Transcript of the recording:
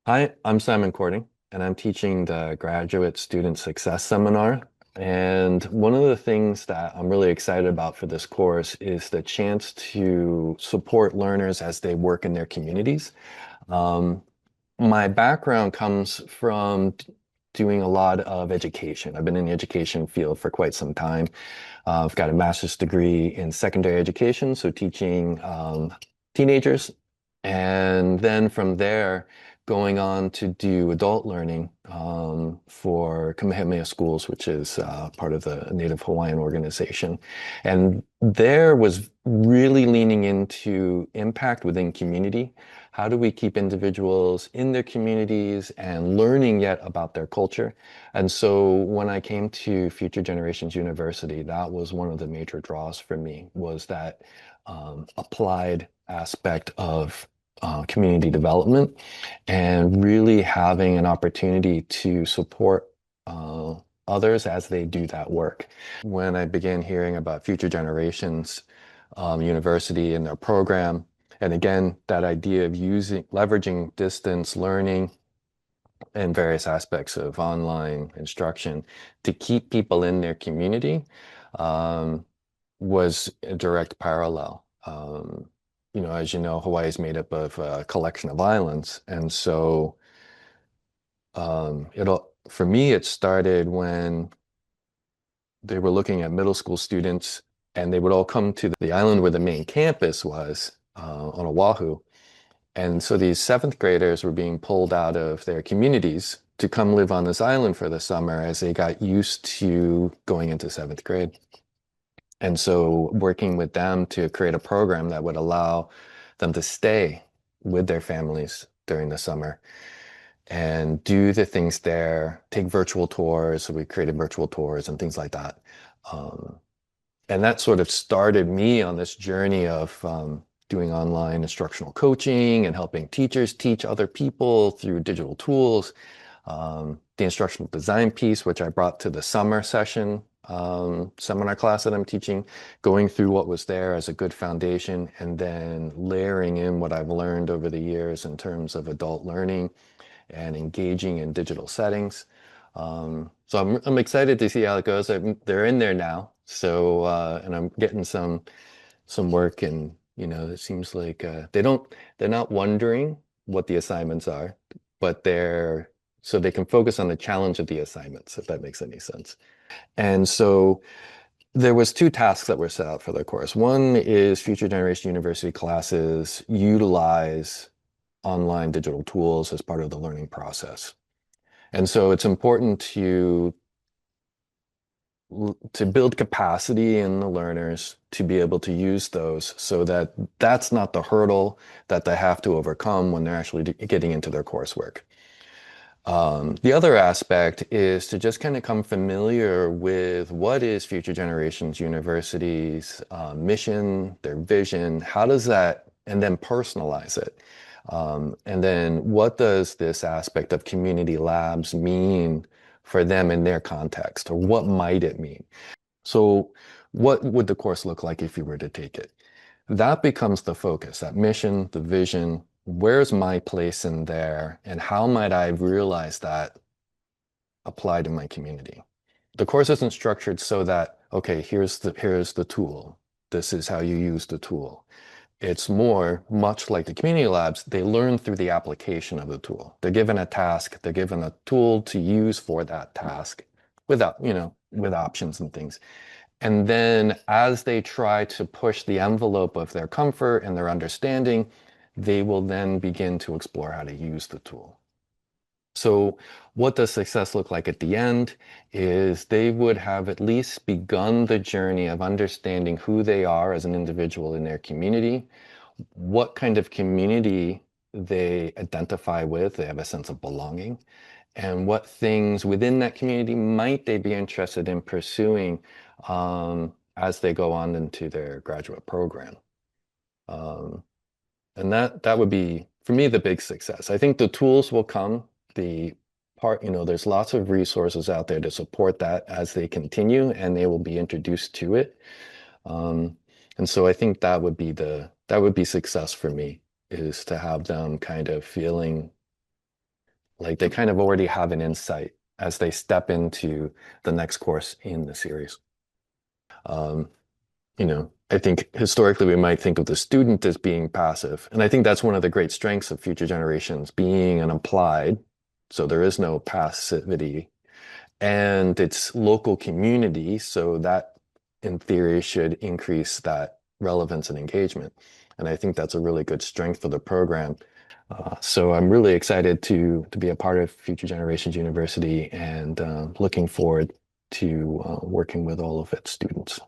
Hi, I'm Simon Cording, and I'm teaching the Graduate Student Success Seminar. And one of the things that I'm really excited about for this course is the chance to support learners as they work in their communities. Um, my background comes from doing a lot of education. I've been in the education field for quite some time. I've got a master's degree in secondary education, so teaching teenagers. And then from there, going on to do adult learning for Kamehameha Schools, which is part of the Native Hawaiian organization. And there was really leaning into impact within community. How do we keep individuals in their communities and learning yet about their culture? And so when I came to Future Generations University, that was one of the major draws for me, was that applied aspect of community development and really having an opportunity to support uh, others as they do that work. When I began hearing about Future Generations University and their program, and again, that idea of leveraging distance learning and various aspects of online instruction to keep people in their community um, was a direct parallel. As you know, Hawaii is made up of a collection of islands, and so for me, it started when they were looking at middle school students, and they would all come to the island where the main campus was on Oahu. And so these seventh graders were being pulled out of their communities to come live on this island for the summer as they got used to going into seventh grade. And so working with them to create a program that would allow them to stay with their families during the summer and do the things there, take virtual tours. So we created virtual tours and things like that. Um, and that sort of started me on this journey of doing online instructional coaching and helping teachers teach other people through digital tools. The instructional design piece, which I brought to the summer session seminar class that I'm teaching, going through what was there as a good foundation, and then layering in what I've learned over the years in terms of adult learning and engaging in digital settings. So I'm excited to see how it goes. They're in there now, so and I'm getting some work, and it seems like they're not wondering what the assignments are, but they're so they can focus on the challenge of the assignments, if that makes any sense. And so there was two tasks that were set out for the course. One is Future Generation University classes utilize online digital tools as part of the learning process. And so it's important to build capacity in the learners to be able to use those so that that's not the hurdle that they have to overcome when they're actually getting into their coursework. The other aspect is to just kind of come familiar with what is Future Generations University's mission, their vision, how does that, and then personalize it. And then what does this aspect of community labs mean for them in their context, or what might it mean? So what would the course look like if you were to take it? That becomes the focus, that mission, the vision. Where's my place in there, and how might I realize that applied in my community? The course isn't structured so that, okay, here's the tool. This is how you use the tool. It's more much like the community labs, they learn through the application of the tool. They're given a task, they're given a tool to use for that task without, with options and things. And then as they try to push the envelope of their comfort and their understanding, they will then begin to explore how to use the tool. So what does success look like at the end is they would have at least begun the journey of understanding who they are as an individual in their community, what kind of community they identify with, they have a sense of belonging, and what things within that community might they be interested in pursuing as they go on into their graduate program. Um, and that would be, for me, the big success. I think the tools will come. The there's lots of resources out there to support that as they continue, and they will be introduced to it. Um, and so I think that would be success for me, is to have them kind of feeling Like they kind of already have an insight as they step into the next course in the series. Um, I think historically we might think of the student as being passive. And I think that's one of the great strengths of future generations, being an applied. So there is no passivity. And it's local community. So that in theory should increase that relevance and engagement. And I think that's a really good strength for the program. So I'm really excited to be a part of Future Generations University and looking forward to working with all of its students.